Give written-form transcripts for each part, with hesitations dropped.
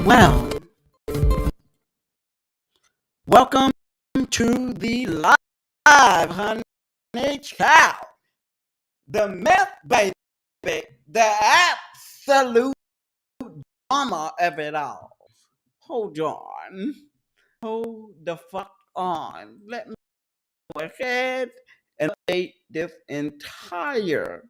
Well. Welcome to the live, honey child. The meth baby, the absolute drama of it all. Hold on. Hold the fuck on. Let me go ahead and update this entire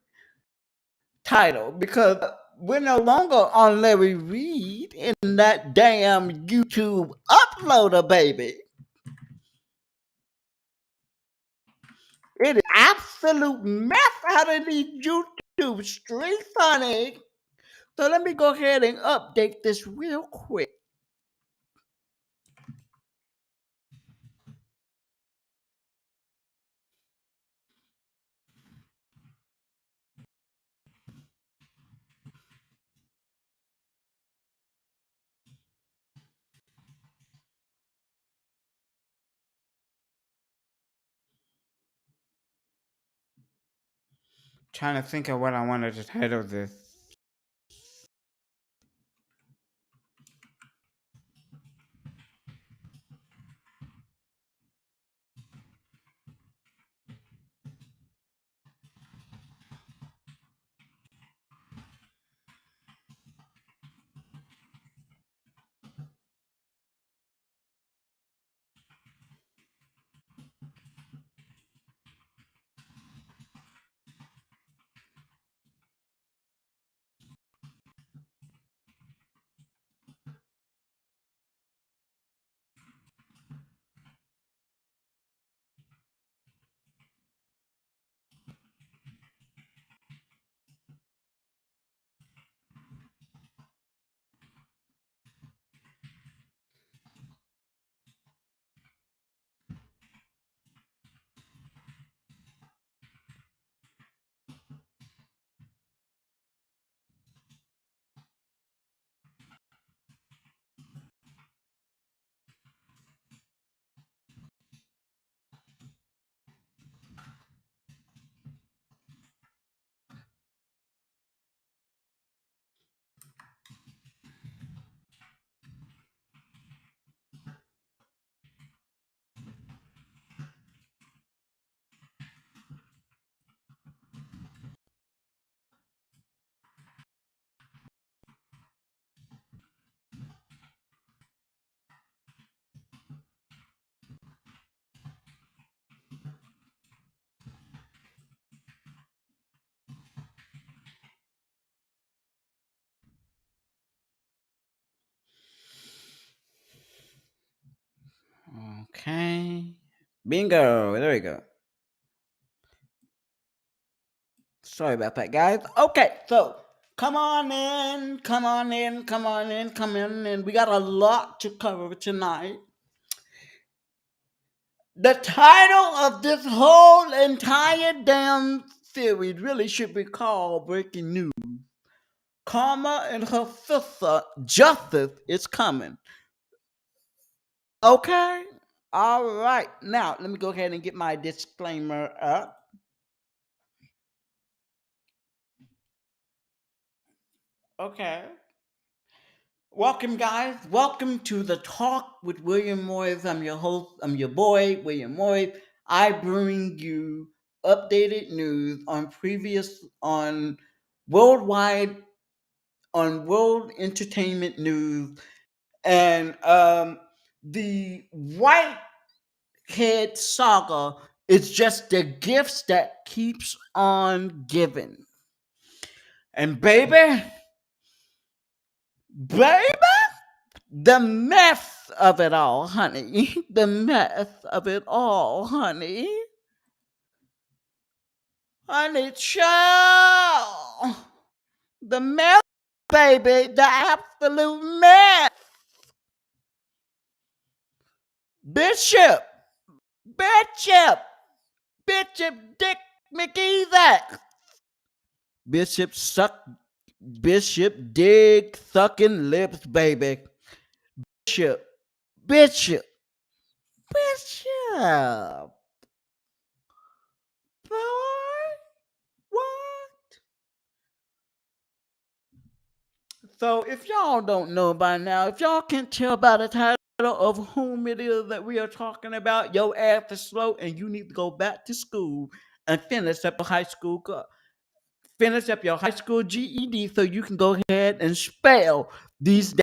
title because we're no longer on Larry Reed in that damn YouTube uploader, baby. It is absolute mess out of these YouTube streets, honey. So let me go ahead and update this real quick. Trying to think of what I wanted to title this. Okay. Bingo. There we go. Sorry about that, guys. Okay, so come on in. We got a lot to cover tonight. The title of this whole entire damn series really should be called Breaking News. Karma and her sister, Justice, is coming. Okay? All right. Now, let me go ahead and get my disclaimer up. Okay. Welcome, guys. Welcome to the Talk with William Morris. I'm your host. I'm your boy, William Morris. I bring you updated news on worldwide, on world entertainment news, and the Whitehead saga is just the gifts that keeps on giving. And baby, the mess of it all, honey. The mess of it all, honey. Honey, child. The mess baby, the absolute man. Bishop, Bishop, Bishop Dick McGee. Bishop suck, Bishop dig sucking lips, baby. Bishop, Bishop, Bishop. Boy, what? So if y'all don't know by now, if y'all can't tell by the title of whom it is that we are talking about, your ass is slow and you need to go back to school and finish up your high school GED so you can go ahead and spell these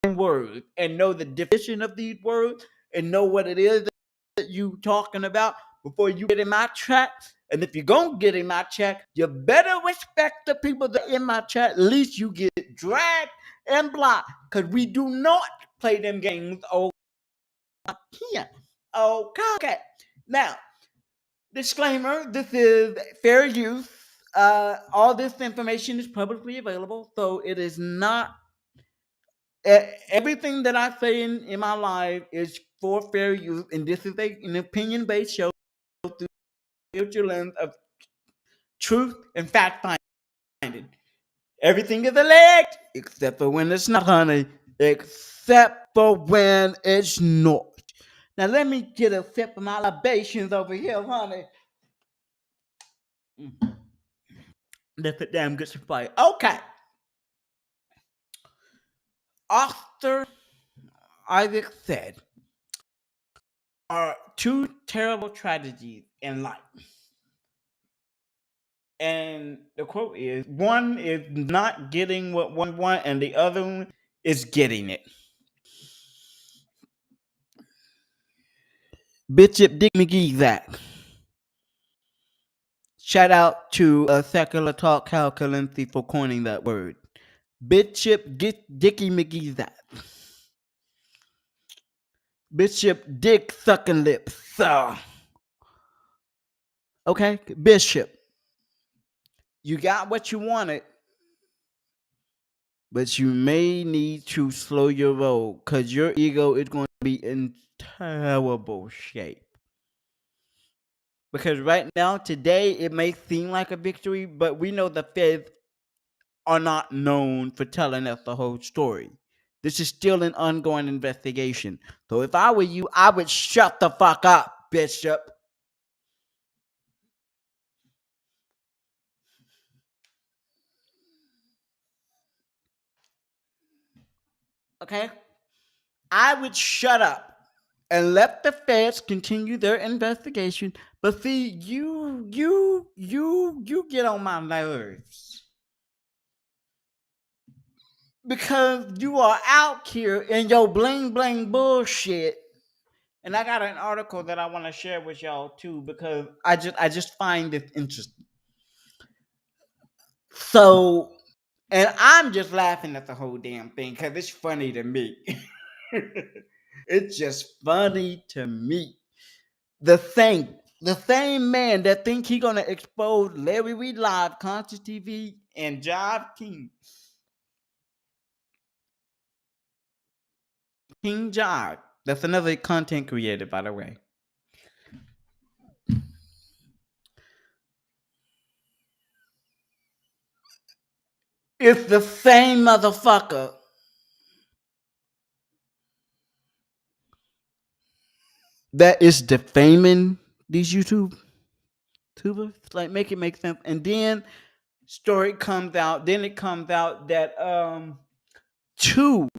damn words and know the definition of these words and know what it is that you talking about before you get in my chat. And if you're gonna get in my chat, you better respect the people that are in my chat. At least you get dragged and blocked. Cause we do not play them games over here. Okay. Now, disclaimer, this is fair use. All this information is publicly available, so it is not everything that I say in my life is for fair use, and this is an opinion-based show through the spiritual lens of truth and fact finding. Everything is alleged, except for when it's not, honey. Except for when it's not. Now let me get a sip of my libations over here, honey. That's a damn good supply. Okay. Arthur Isaac said, are two terrible tragedies in life. And the quote is, one is not getting what one wants, and the other one is getting it. Bishop Dick McGee that. Shout out to Secular Talk Calculancy for coining that word. Bishop Dickie McGee that. Bishop Dick Sucking Lips. Okay, Bishop. You got what you wanted, but you may need to slow your roll because your ego is going to be in terrible shape. Because right now, today, it may seem like a victory, but we know the feds are not known for telling us the whole story. This is still an ongoing investigation. So if I were you, I would shut the fuck up, Bishop. Okay? I would shut up and let the feds continue their investigation. But see, you get on my nerves. Because you are out here in your bling bling bullshit. And I got an article that I want to share with y'all too, because I just find this interesting. So, and I'm just laughing at the whole damn thing because it's funny to me. It's just funny to me. The same man that think he gonna expose Larry Reed Live, Conscious TV, and Jive King Jive. That's another content creator, by the way. It's the same motherfucker that is defaming these YouTubers. Like, make it make sense. And then story comes out. Then it comes out that two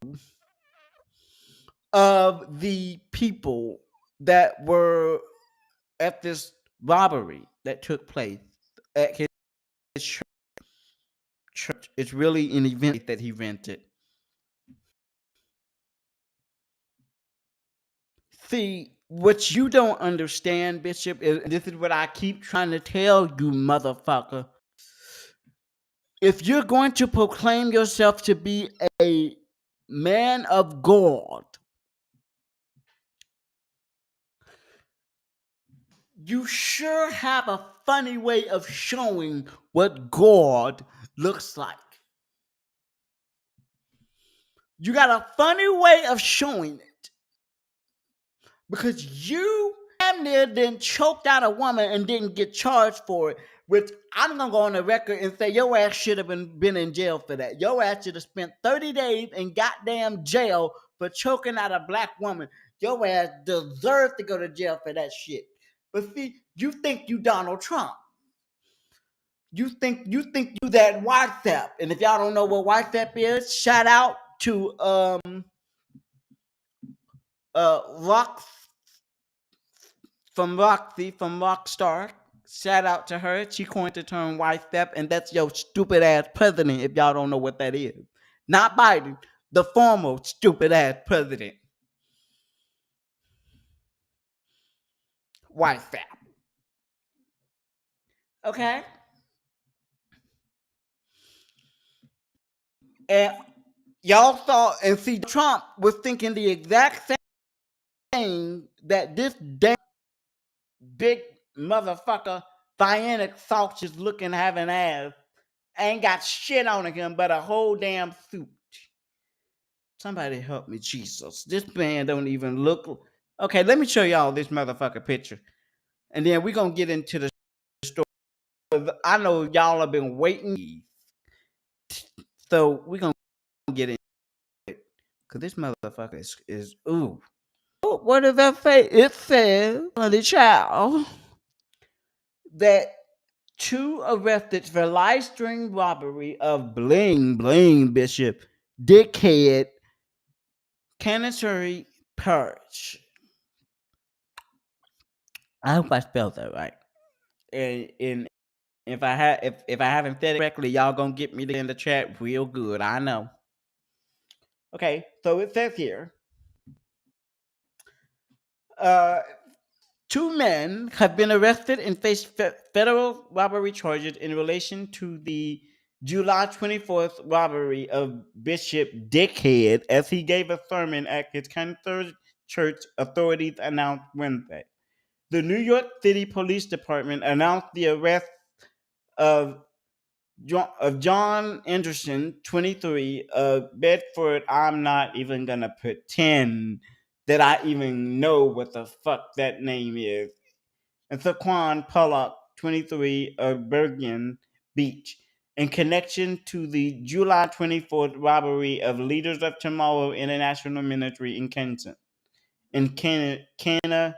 of the people that were at this robbery that took place at his church. It's really an event that he rented. See, what you don't understand, Bishop, is this is what I keep trying to tell you, motherfucker. If you're going to proclaim yourself to be a man of God, you sure have a funny way of showing what God looks like. You got a funny way of showing it because you damn near then choked out a woman and didn't get charged for it. Which I'm gonna go on the record and say your ass should have been in jail for that. Your ass should have spent 30 days in goddamn jail for choking out a black woman. Your ass deserved to go to jail for that shit. But see, you think you Donald Trump. You think you that WhatsApp. And if y'all don't know what WhatsApp is, shout out to Rock from Roxy from Rockstar. Shout out to her. She coined the term white step, and that's your stupid ass president. If y'all don't know what that is, not Biden, the former stupid ass president. White step. Okay, and y'all saw and see Trump was thinking the exact same thing that this damn big motherfucker, Bionic Sausage looking having ass ain't got shit on him but a whole damn suit. Somebody help me, Jesus. This man don't even look. Okay, let me show y'all this motherfucker picture. And then we're going to get into the story. I know y'all have been waiting. So we're going to get into it. Because this motherfucker is ooh. What does that say? It says on the child that two arrested for live stream robbery of Bling Bling Bishop Dickhead Canterbury Parish. I hope I spelled that right. And if I haven't said it correctly, y'all gonna get me in the chat real good. I know. Okay, so it says here, uh, two men have been arrested and face federal robbery charges in relation to the July 24th robbery of Bishop Dickhead as he gave a sermon at his Cantor church, authorities announced Wednesday. The New York City Police Department announced the arrest of John Anderson, 23, of Bedford. I'm not even gonna pretend that I even know what the fuck that name is. And Saquon Pollock, 23, of Bergen Beach, in connection to the July 24th robbery of Leaders of Tomorrow International Ministry in Kenton, in Canada.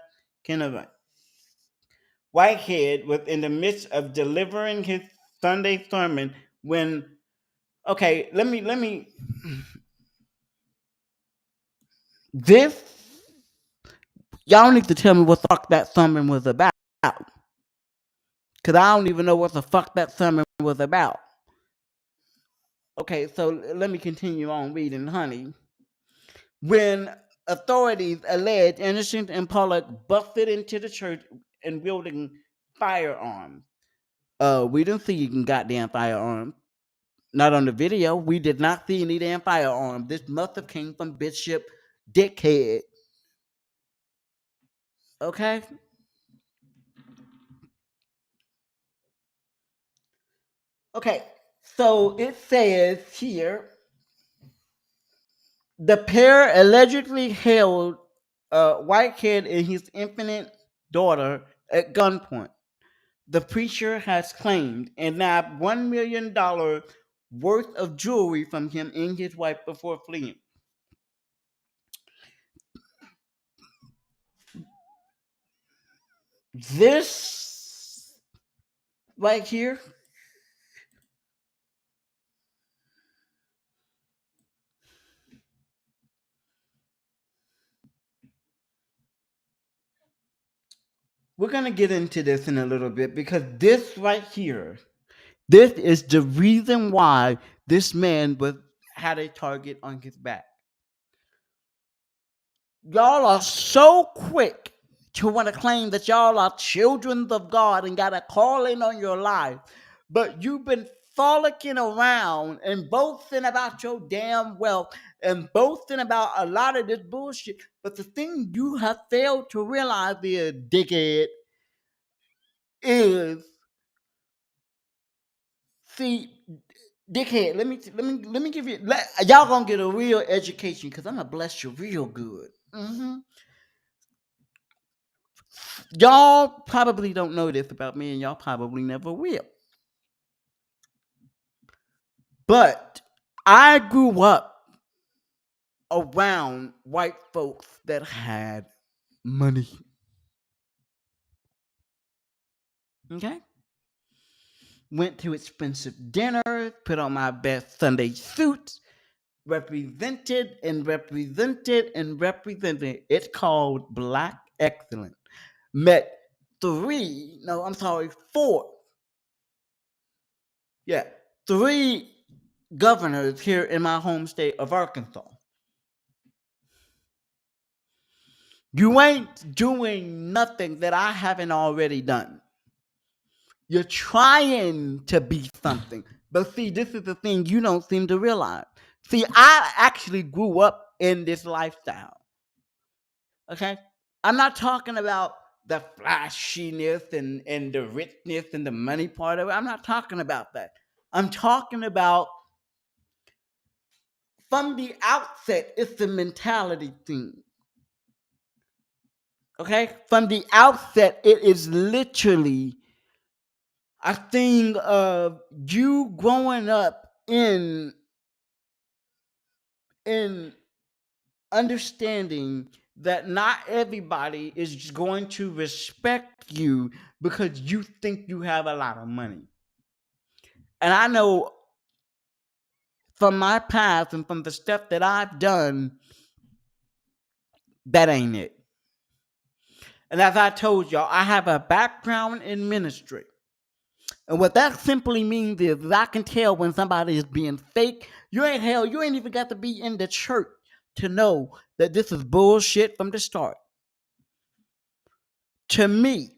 Whitehead was in the midst of delivering his Sunday sermon when okay, let me this y'all need to tell me what the fuck that sermon was about. Cause I don't even know what the fuck that sermon was about. Okay, so let me continue on reading, honey. When authorities allege Anderson and Pollock busted into the church and wielding firearms. We didn't see you goddamn firearms. Not on the video. We did not see any damn firearm. This must have came from Bishop Dickhead. Okay? Okay. So it says here the pair allegedly held Whitehead and his infant daughter at gunpoint. The preacher has claimed and nabbed $1 million worth of jewelry from him and his wife before fleeing. This right here, we're going to get into this in a little bit because this right here, this is the reason why this man had a target on his back. Y'all are so quick to want to claim that y'all are children of God and got a calling on your life, but you've been frolicking around and boasting about your damn wealth and boasting about a lot of this bullshit. But the thing you have failed to realize, dear dickhead, is see Dickhead, let me give you. Y'all gonna get a real education because I'm gonna bless you real good. Y'all probably don't know this about me, and y'all probably never will. But I grew up around white folks that had money. Okay, went to expensive dinners, put on my best Sunday suits, represented and represented and represented. It's called Black Excellence. Met three, no, I'm sorry, four. Yeah, three governors here in my home state of Arkansas. You ain't doing nothing that I haven't already done. You're trying to be something. But see, this is the thing you don't seem to realize. See, I actually grew up in this lifestyle. Okay? I'm not talking about the flashiness and the richness and the money part of it. I'm not talking about that. I'm talking about from the outset, it's the mentality thing. Okay? From the outset, it is literally a thing of you growing up in understanding that not everybody is going to respect you because you think you have a lot of money. And I know from my past and from the stuff that I've done, that ain't it. And as I told y'all, I have a background in ministry. And what that simply means is I can tell when somebody is being fake. You ain't even got to be in the church to know that this is bullshit from the start. To me,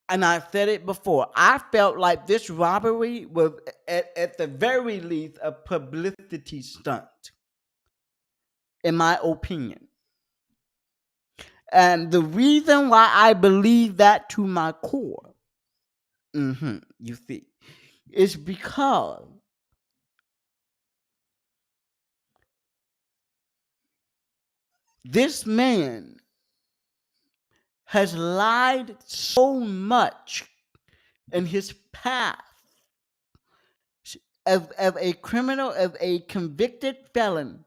and I said it before, I felt like this robbery was at the very least a publicity stunt, in my opinion. And the reason why I believe that to my core, you see, is because this man has lied so much in his past as a criminal, as a convicted felon.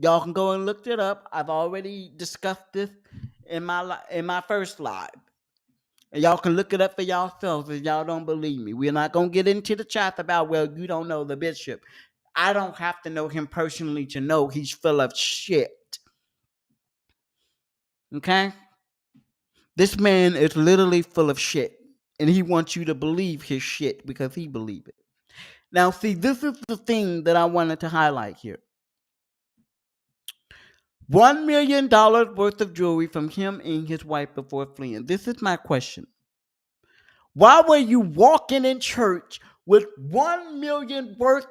Y'all can go and look it up. I've already discussed this in my first live. And y'all can look it up for yourselves if y'all don't believe me. We're not going to get into the chat about, well, you don't know the bishop. I don't have to know him personally to know he's full of shit. Okay? This man is literally full of shit. And he wants you to believe his shit because he believes it. Now, see, this is the thing that I wanted to highlight here. $1 million worth of jewelry from him and his wife before fleeing. This is my question. Why were you walking in church with 1 million worth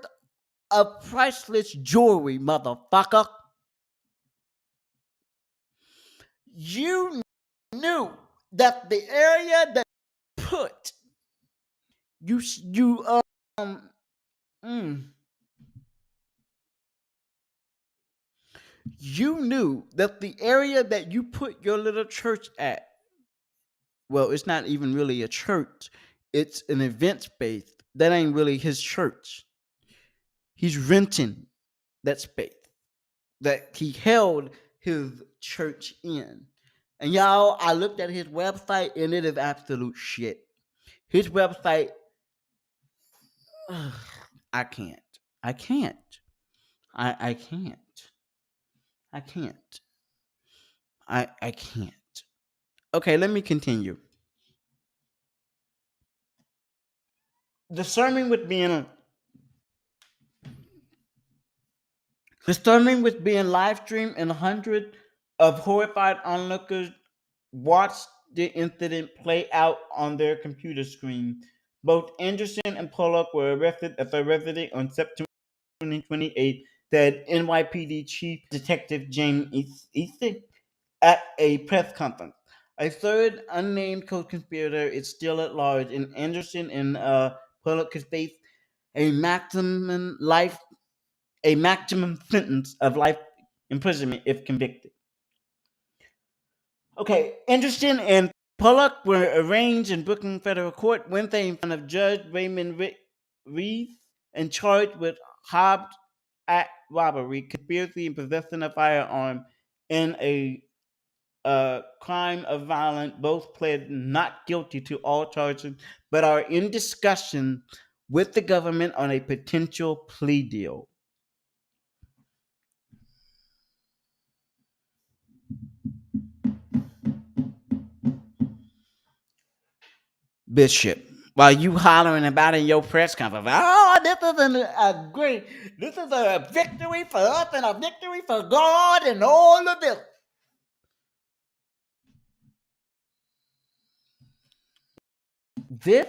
of priceless jewelry, motherfucker? You knew that the area that you put you mm, you knew that the area that you put your little church at, well, it's not even really a church. It's an event space. That ain't really his church. He's renting that space that he held his church in. And y'all, I looked at his website and it is absolute shit. His website, ugh, I can't. I can't. I can't. I can't. I can't. Okay, let me continue. The sermon with being The sermon was being live streamed, and hundreds of horrified onlookers watched the incident play out on their computer screen. Both Anderson and Pollock were arrested at their residence on September 2028, said NYPD Chief Detective James Easton at a press conference. A third unnamed co-conspirator is still at large, and Anderson and Pollock could face a maximum life, a maximum sentence of life imprisonment if convicted. Okay, Anderson and Pollock were arraigned in Brooklyn federal court Wednesday in front of Judge Raymond Reeves and charged with Hobbs Act robbery, conspiracy, and possessing a firearm in a crime of violence. Both pled not guilty to all charges, but are in discussion with the government on a potential plea deal. Bishop, while you hollering about in your press conference, oh, this is a victory for us and a victory for God and all of this. This,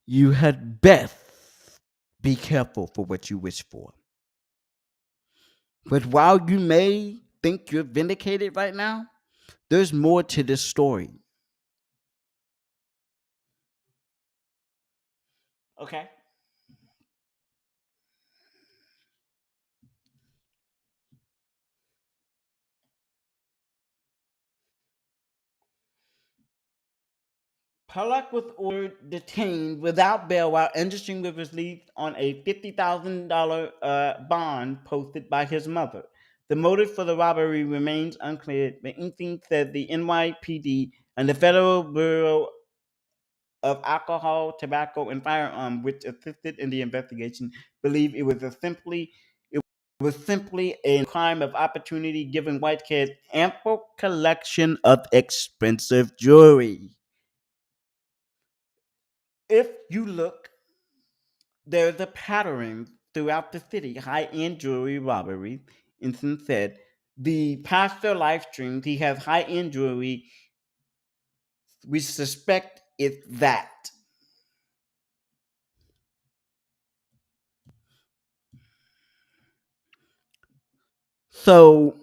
you had best be careful for what you wish for. But while you may think you're vindicated right now, there's more to this story. Okay. Pollock was ordered detained without bail while Anderson was released on a $50,000 bond posted by his mother. The motive for the robbery remains unclear, but Inc. said the NYPD and the Federal Bureau of Alcohol, Tobacco, and Firearms, which assisted in the investigation, believe it was simply a crime of opportunity, giving white kids ample collection of expensive jewelry. If you look, there's a pattern throughout the city. High-end jewelry robberies. Instance said the pastor live streams. He has high-end jewelry. We suspect it's that. So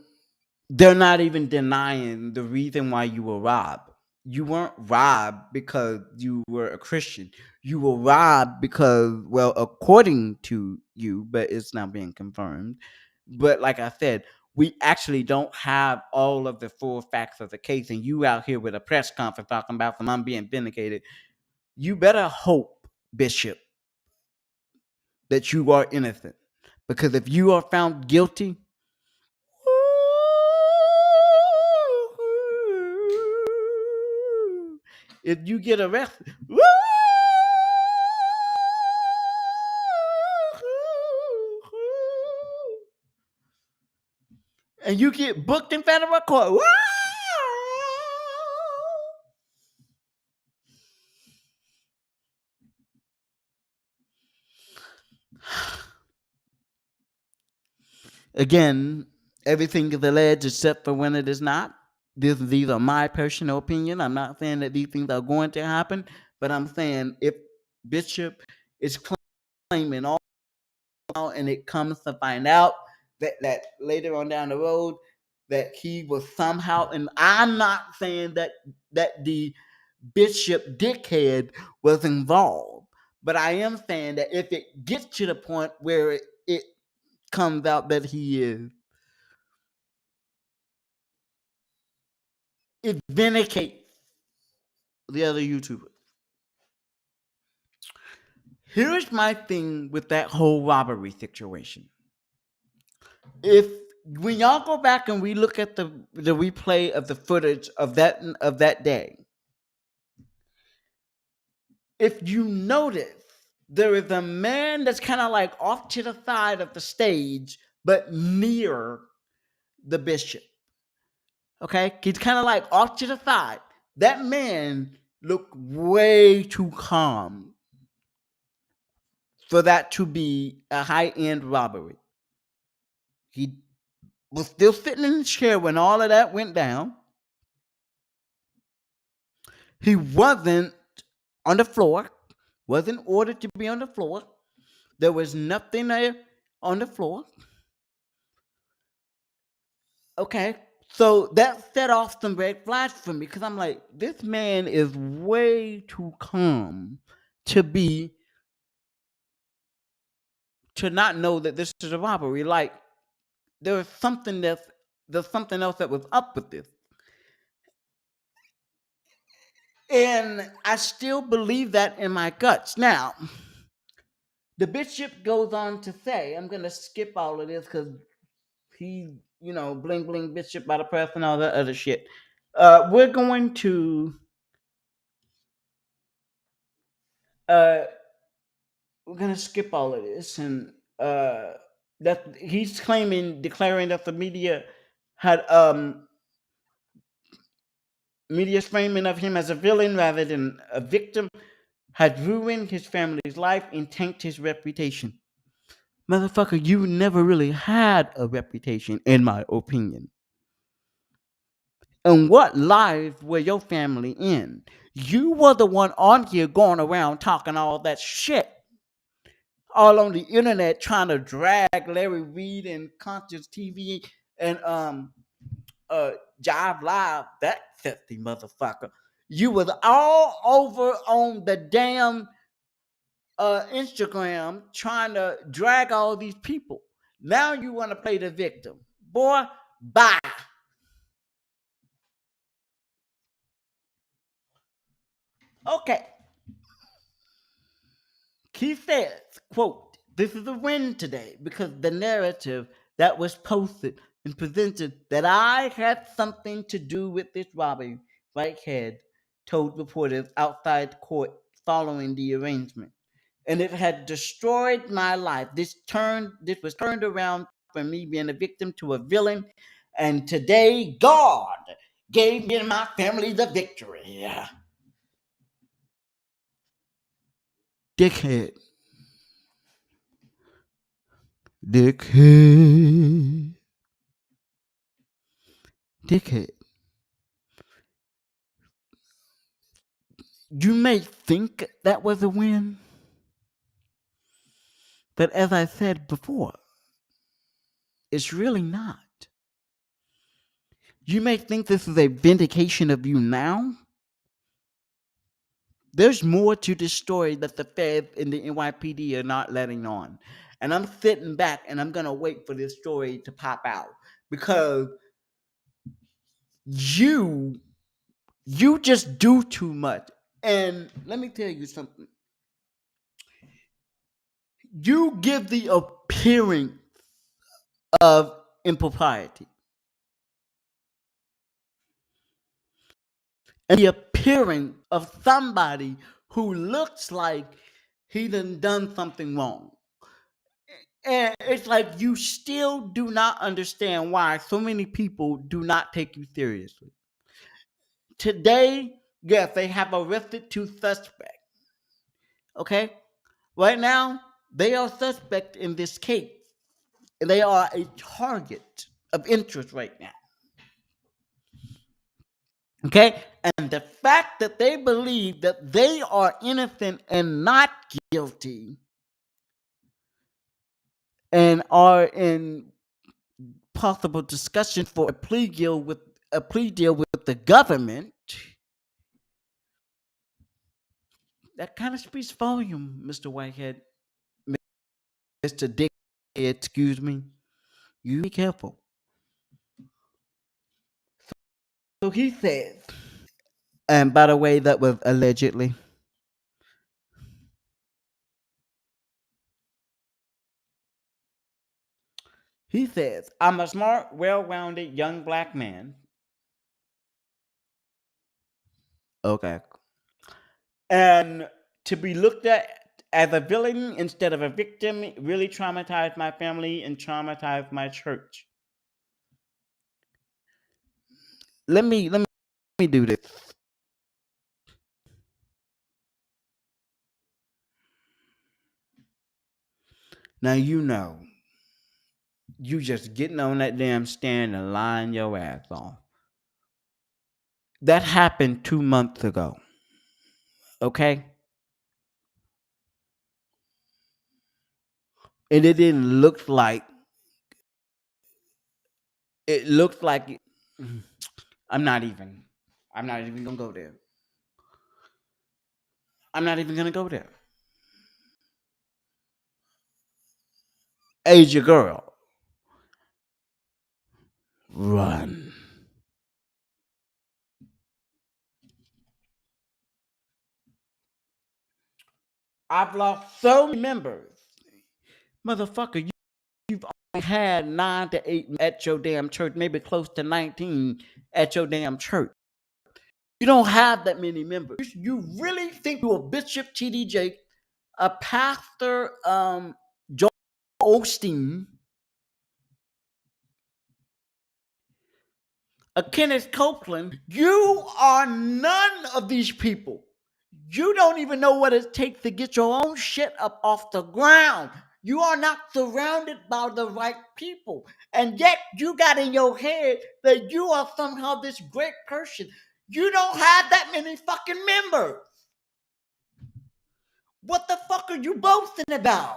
they're not even denying the reason why you were robbed. You weren't robbed because you were a Christian. You were robbed because, well, according to you, but it's not being confirmed. But like I said, we actually don't have all of the full facts of the case. And you out here with a press conference talking about some I'm being vindicated. You better hope, Bishop, that you are innocent. Because if you are found guilty, if you get arrested, and you get booked in federal court, again, everything is alleged except for when it is not. These are my personal opinion. I'm not saying that these things are going to happen, but I'm saying if Bishop is claiming all, and it comes to find out that later on down the road that he was somehow, and I'm not saying that the Bishop dickhead was involved, but I am saying that if it gets to the point where it comes out that he is, it vindicates the other YouTubers. Here's my thing with that whole robbery situation. If when y'all go back and we look at the replay of the footage of that day, if you notice, there is a man that's kind of like off to the side of the stage, but near the bishop. Okay, he's kind of like off to the side. That man looked way too calm for that to be a high-end robbery. He was still sitting in the chair when all of that went down. He wasn't on the floor, wasn't ordered to be on the floor. There was nothing there on the floor. Okay, So that set off some red flags for me because I'm like, this man is way too calm to be to not know that this is a robbery. Like there's something else that was up with this. And I still believe that in my guts. Now, the bishop goes on to say, I'm gonna skip all of this because he, bling bling bishop by the press and all that other shit. We're going to uh we're gonna skip all of this and that he's declaring that the had media's framing of him as a villain rather than a victim had ruined his family's life and tanked his reputation. Motherfucker, you never really had a reputation, in my opinion. And what lives were your family in? You were the one on here going around talking all that shit, all on the internet, trying to drag Larry Reed and Conscious TV and Jive Live, that filthy motherfucker. You was all over on the damn Instagram trying to drag all these people. Now you want to play the victim. Boy, bye. Okay. He says, quote, this is a win today because the narrative that was posted and presented that I had something to do with this robbery, Whitehead told reporters outside court following the arrangement. And it had destroyed my life. This was turned around from me being a victim to a villain. And today, God gave me and my family the victory. Dickhead. Dickhead. Dickhead. You may think that was a win, but as I said before, it's really not. You may think this is a vindication of you now. There's more to this story that the Fed and the NYPD are not letting on. And I'm sitting back and I'm going to wait for this story to pop out because you just do too much. And let me tell you something. You give the appearance of impropriety and the appearance of somebody who looks like he done something wrong. And it's like you still do not understand why so many people do not take you seriously. Today, yes, they have arrested two suspects. Okay? Right now, they are suspect in this case. And they are a target of interest right now. Okay? And the fact that they believe that they are innocent and not guilty and are in possible discussion for a plea deal with the government, that kind of speaks volume, Mr. Whitehead. Mr. Dick, excuse me. You be careful. So he says, and by the way, that was allegedly. He says, I'm a smart, well rounded young black man. Okay. And to be looked at as a villain instead of a victim really traumatized my family and traumatized my church. Let me do this. Now you just getting on that damn stand and lying your ass off. That happened 2 months ago. Okay? And it didn't look like it looked like I'm not even. I'm not even gonna go there. I'm not even gonna go there. Age your girl. Run. I've lost so many members. Motherfucker, you've only had 9 to 8 at your damn church, maybe close to 19 at your damn church. You don't have that many members. You really think you're a Bishop TDJ, a pastor, Joel Osteen, a Kenneth Copeland? You are none of these people. You don't even know what it takes to get your own shit up off the ground. You are not surrounded by the right people. And yet you got in your head that you are somehow this great person. You don't have that many fucking members. What the fuck are you boasting about?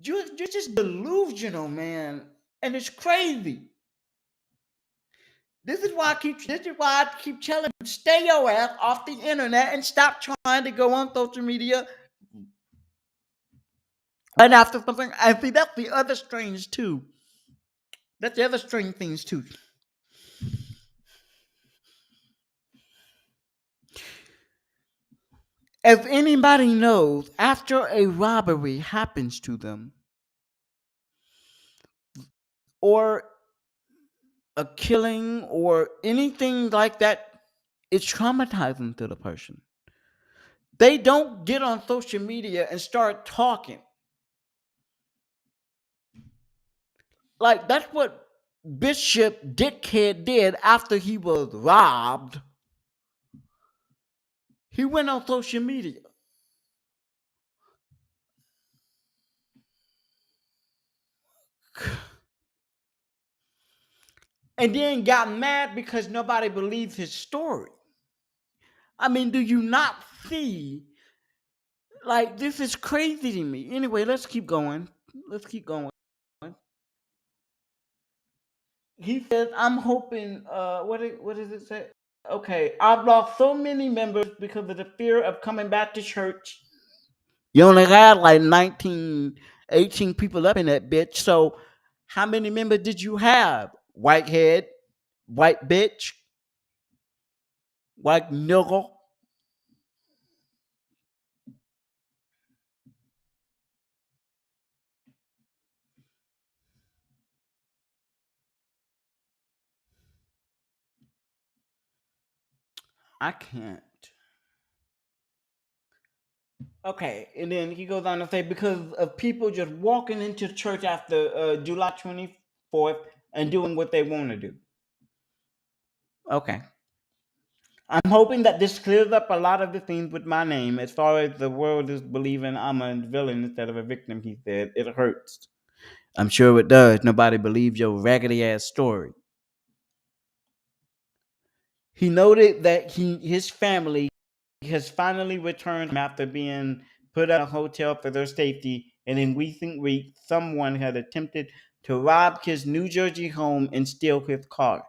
You're just delusional, man. And it's crazy. This is why I keep telling you, stay your ass off the internet and stop trying to go on social media right after something. I see that's the other strange too. That's the other strange things too. If anybody knows, after a robbery happens to them, or a killing, or anything like that, it's traumatizing to the person. They don't get on social media and start talking. Like that's what Bishop Dickhead did after he was robbed. He went on social media and then got mad because nobody believed his story. I mean, do you not see? Like, this is crazy to me. Anyway, let's keep going. Let's keep going. He says, I'm hoping, what does it say? Okay, I've lost so many members because of the fear of coming back to church. You only had like 19, 18 people up in that bitch. So, how many members did you have? Whitehead, white bitch, white nigga. I can't. Okay, and then he goes on to say because of people just walking into church after July 24th and doing what they want to do. Okay. I'm hoping that this clears up a lot of the things with my name as far as the world is believing I'm a villain instead of a victim, he said. It hurts. I'm sure it does. Nobody believes your raggedy ass story. He noted that his family has finally returned after being put at a hotel for their safety, and in recent weeks, someone had attempted to rob his New Jersey home and steal his car.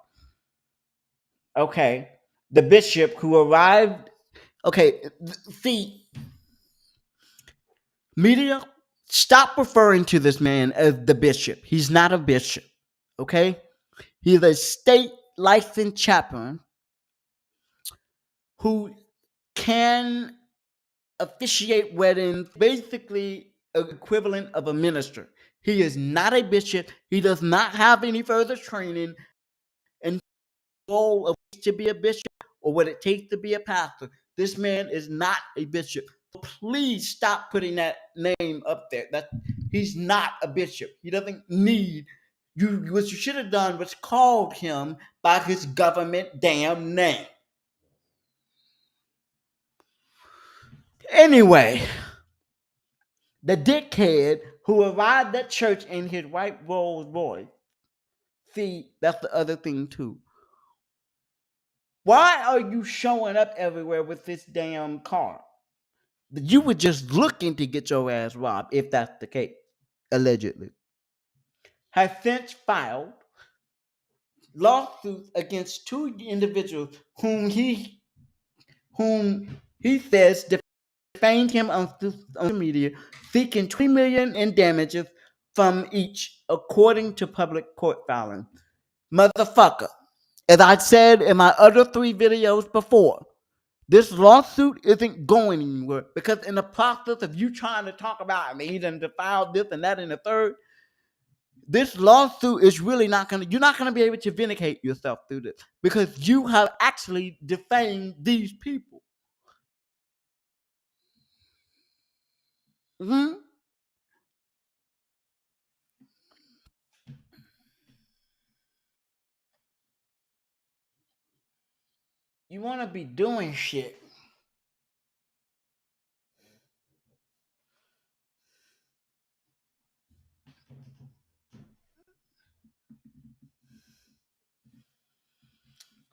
Okay, the bishop who arrived. Okay, see, media, stop referring to this man as the bishop. He's not a bishop. Okay, he's a state licensed chaplain who can officiate weddings, basically equivalent of a minister. He is not a bishop. He does not have any further training and goal of to be a bishop or what it takes to be a pastor. This man is not a bishop. Please stop putting that name up there. That he's not a bishop. He doesn't need you. What you should have done was called him by his government damn name. Anyway, the dickhead who arrived at church in his white Rolls Royce. See, that's the other thing too. Why are you showing up everywhere with this damn car? You were just looking to get your ass robbed, if that's the case, allegedly. has since filed lawsuits against two individuals whom he says defamed him on social media, seeking $20 million in damages from each, according to public court filing. Motherfucker, as I said in my other three videos before, this lawsuit isn't going anywhere because in the process of you trying to talk about me and defile this and that and the third, this lawsuit is really not going to, you're not going to be able to vindicate yourself through this because you have actually defamed these people. Mhm. You want to be doing shit.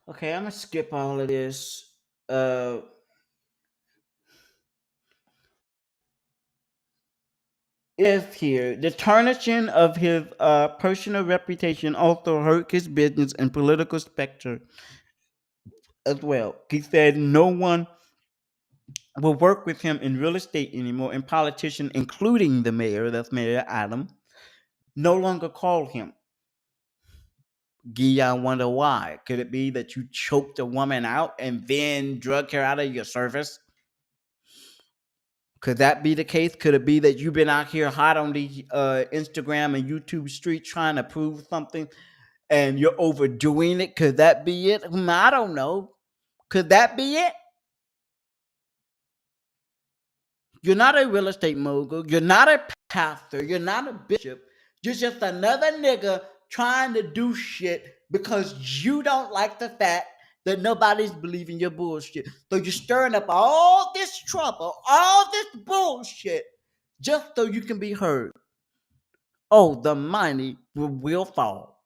Okay, I'm going to skip all of this. Uh, is here. The tarnishing of his personal reputation also hurt his business and political specter as well. He said no one will work with him in real estate anymore, and politicians, including the mayor, that's Mayor Adam, no longer call him. Gee, I wonder why. Could it be that you choked a woman out and then drug her out of your service? Could that be the case? Could it be that you've been out here hot on the Instagram and YouTube street trying to prove something and you're overdoing it? Could that be it? I don't know. Could that be it? You're not a real estate mogul. You're not a pastor. You're not a bishop. You're just another nigga trying to do shit because you don't like the fact that nobody's believing your bullshit. So you're stirring up all this trouble, all this bullshit, just so you can be heard. Oh, the mighty will fall.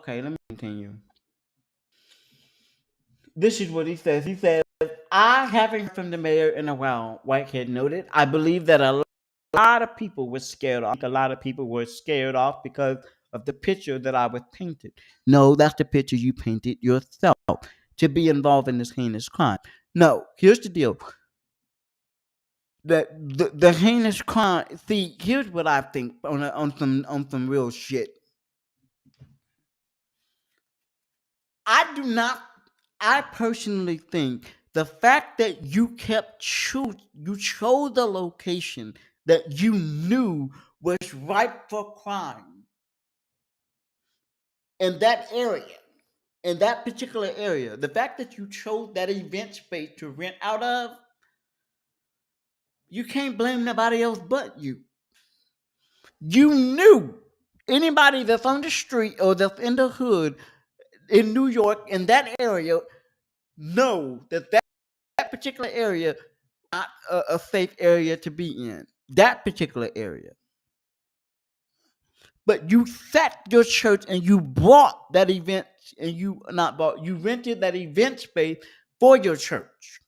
Okay, let me continue. This is what he says. He says, I haven't heard from the mayor in a while, Whitehead noted. I believe that a lot of people were scared off. A lot of people were scared off because of the picture that I was painted. No, that's the picture you painted yourself to be involved in this heinous crime. No, here's the deal. The heinous crime. See, here's what I think on some real shit. I do not. I personally think the fact that you chose a location that you knew was ripe for crime in that area, in that particular area, the fact that you chose that event space to rent out of, you can't blame nobody else but you. You knew anybody that's on the street or that's in the hood in New York in that area know that particular area not a safe area to be in. That particular area. But you set your church and you bought that event and you not bought, you rented that event space for your church.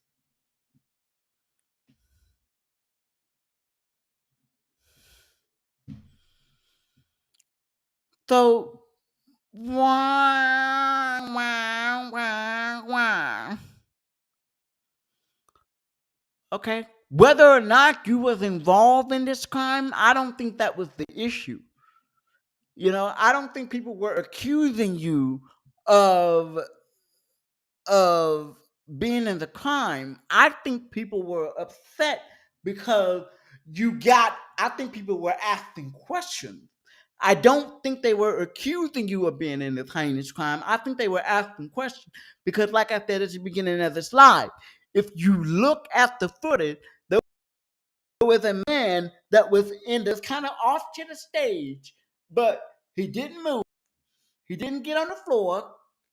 So wah, wah, wah, wah. Okay. Whether or not you was involved in this crime, I don't think that was the issue. I don't think people were accusing you of of being in the crime. I think people were upset because I think people were asking questions. I don't think they were accusing you of being in this heinous crime. I think they were asking questions because, like I said at the beginning of this live, if you look at the footage, there was a man that was in this kind of off to the stage, but he didn't move. He didn't get on the floor.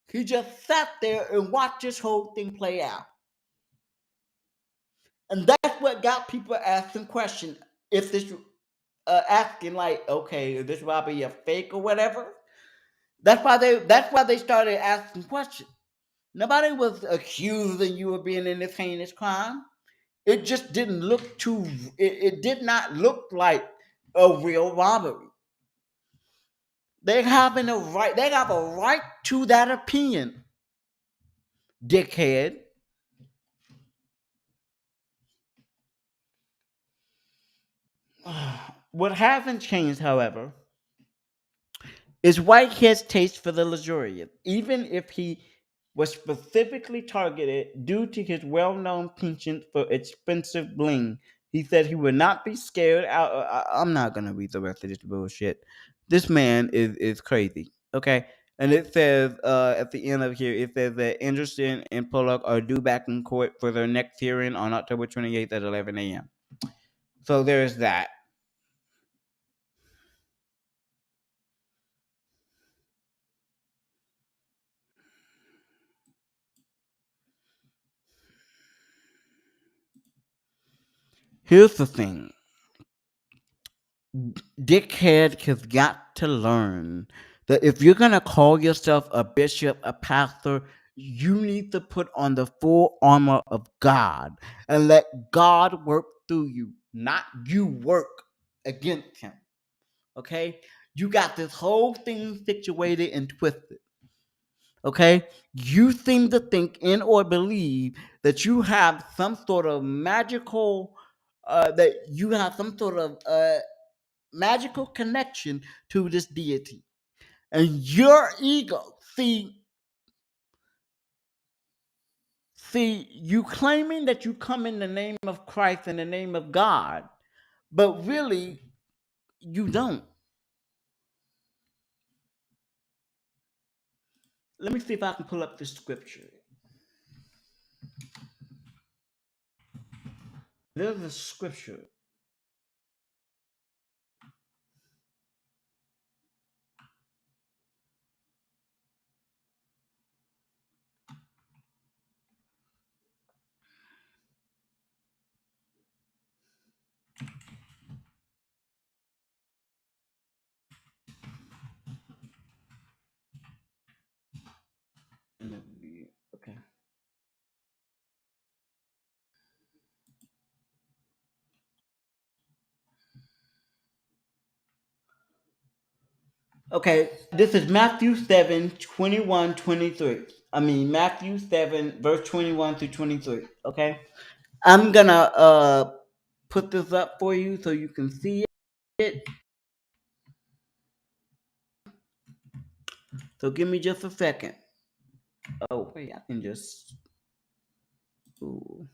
He just sat there and watched this whole thing play out. And that's what got people asking questions. If this asking like, okay, is this robbery a fake or whatever? That's why they started asking questions. Nobody was accusing you of being in this heinous crime. It just didn't look too. It did not look like a real robbery. They having a right. They have a right to that opinion, dickhead. What hasn't changed, however, is Whitehead's taste for the luxurious. Even if he was specifically targeted due to his well-known penchant for expensive bling, he said he would not be scared out. I'm not gonna read the rest of this bullshit. This man is crazy. Okay. And it says at the end of here, it says that Anderson and Pollock are due back in court for their next hearing on October 28th at 11 a.m. So there's that. Here's the thing. Dickhead has got to learn that if you're going to call yourself a bishop, a pastor, you need to put on the full armor of God and let God work through you, not you work against him. Okay? You got this whole thing situated and twisted. Okay? You seem to think in or believe that you have some sort of magical, that you have some sort of magical connection to this deity. And your ego, see, you claiming that you come in the name of Christ, in the name of God, but really you don't. Let me see if I can pull up this scripture. There's a scripture. Okay. Okay, this is Matthew 7, 21, 23. I mean, Matthew 7, verse 21 through 23. Okay. I'm gonna put this up for you so you can see it. So give me just a second. Oh, wait, I can just. Ooh,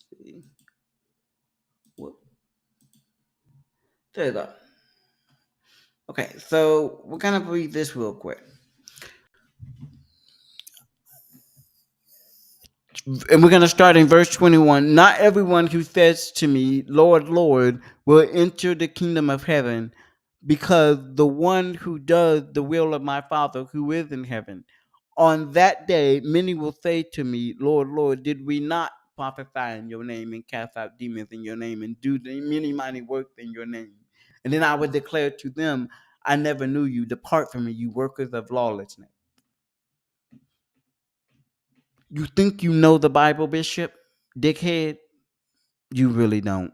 see. Whoop. There you go. Okay, so we're gonna read this real quick. And we're going to start in verse 21. Not everyone who says to me, Lord, Lord, will enter the kingdom of heaven, because the one who does the will of my Father who is in heaven. On that day, many will say to me, Lord, Lord, did we not prophesy in your name and cast out demons in your name and do many mighty works in your name? And then I would declare to them, I never knew you. Depart from me, you workers of lawlessness. You think you know the Bible, Bishop? Dickhead? You really don't.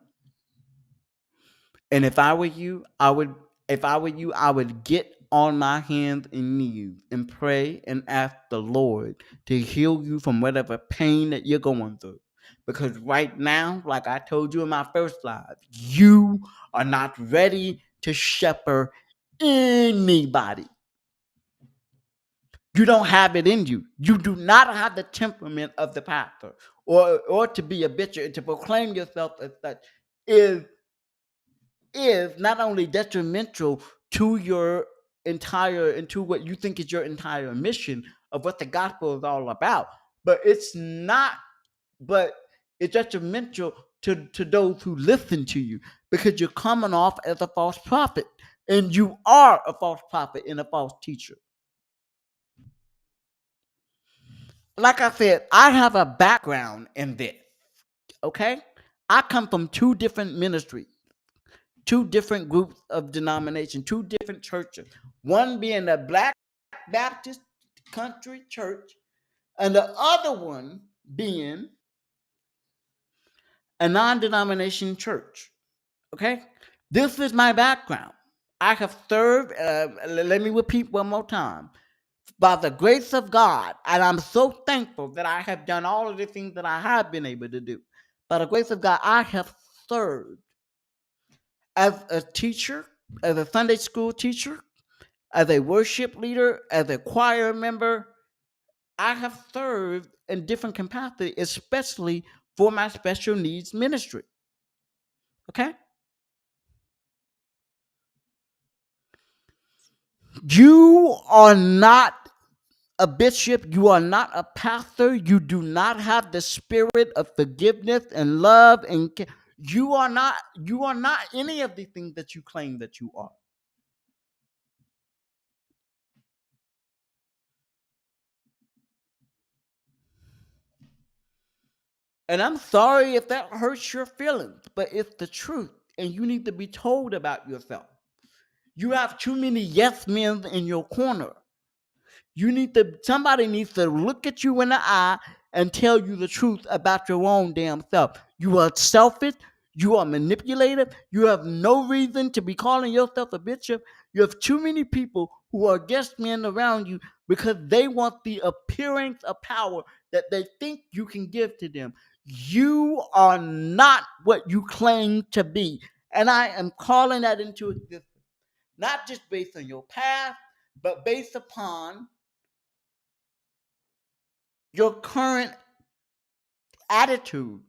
And if I were you, I would get on my hands and knees and pray and ask the Lord to heal you from whatever pain that you're going through. Because right now, like I told you in my first slide, you are not ready to shepherd anybody. You don't have it in you. You do not have the temperament of the pastor, or to be a bishop and to proclaim yourself as such is not only detrimental to your entire, into what you think is your entire mission of what the gospel is all about, but it's detrimental to those who listen to you, because you're coming off as a false prophet, and you are a false prophet and a false teacher. Like I said, I have a background in this. Okay, I come from two different ministries, two different groups of denomination, two different churches. One being the Black Baptist Country Church, and the other one being a non-denomination church. Okay, this is my background. I have served. Let me repeat one more time. By the grace of God, and I'm so thankful that I have done all of the things that I have been able to do. By the grace of God, I have served as a teacher, as a Sunday school teacher, as a worship leader, as a choir member. I have served in different capacities, especially for my special needs ministry. Okay? You are not a bishop, you are not a pastor, you do not have the spirit of forgiveness and love and you are not any of the things that you claim that you are. And I'm sorry if that hurts your feelings, but it's the truth and you need to be told about yourself. You have too many yes men in your corner. Somebody needs to look at you in the eye and tell you the truth about your own damn self. You are selfish. You are manipulative. You have no reason to be calling yourself a bishop. You have too many people who are guest men around you because they want the appearance of power that they think you can give to them. You are not what you claim to be. And I am calling that into existence, not just based on your past, but based upon your current attitude.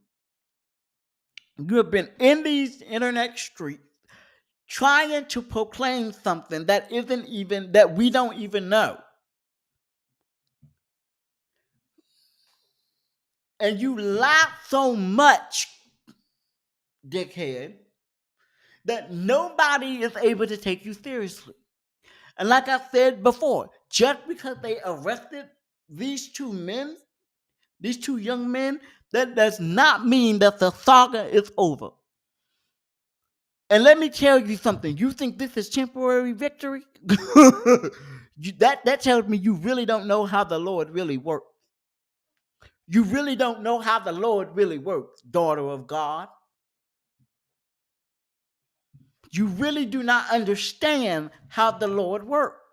You have been in these internet streets trying to proclaim something that isn't even, that we don't even know. And you laugh so much, dickhead, that nobody is able to take you seriously. And like I said before, just because they arrested these two men, these two young men, that does not mean that the saga is over. And let me tell you something. You think this is temporary victory? That tells me you really don't know how the Lord really works. You really don't know how the Lord really works, daughter of God. You really do not understand how the Lord works.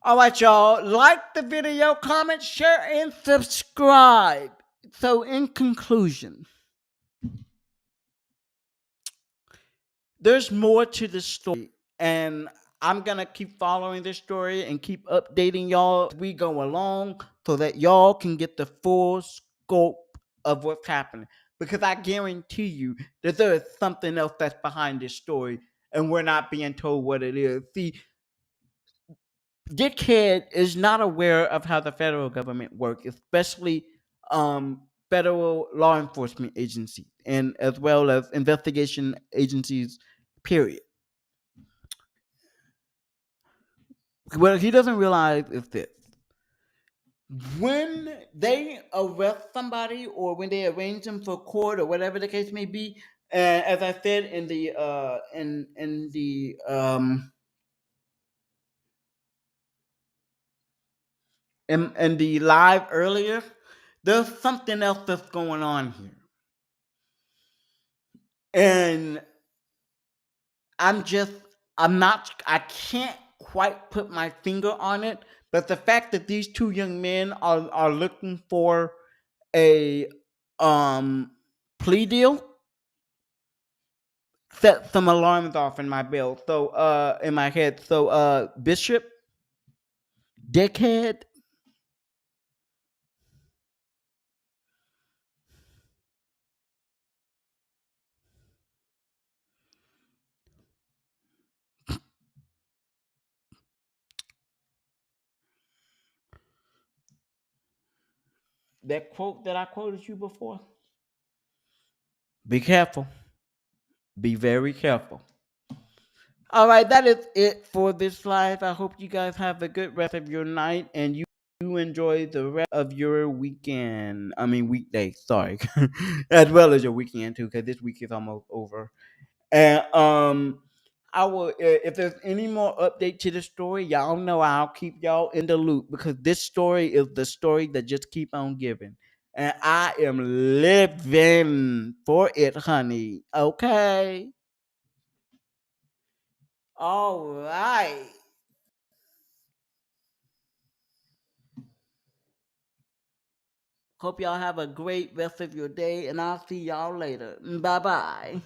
All right, y'all. Like the video, comment, share, and subscribe. So, in conclusion, there's more to the story, and I'm gonna keep following this story and keep updating y'all as we go along so that y'all can get the full scope of what's happening. Because I guarantee you that there is something else that's behind this story, and we're not being told what it is. See, Dickhead is not aware of how the federal government works, especially federal law enforcement agencies and as well as investigation agencies, period. What he doesn't realize is this: when they arrest somebody or when they arrange them for court or whatever the case may be, as I said in the in the live earlier, there's something else that's going on here, and I'm just I'm not I can't quite put my finger on it, but the fact that these two young men are looking for a plea deal set some alarms off in my bill. So in my head. So Bishop, dickhead, that quote that I quoted you before. Be careful. Be very careful. All right, that is it for this live. I hope you guys have a good rest of your night and you enjoy the rest of your weekend. I mean, weekday, sorry. As well as your weekend, too, because this week is almost over. And I will, if there's any more update to the story, y'all know I'll keep y'all in the loop, because this story is the story that just keep on giving. And I am living for it, honey. Okay. All right. Hope y'all have a great rest of your day, and I'll see y'all later. Bye bye.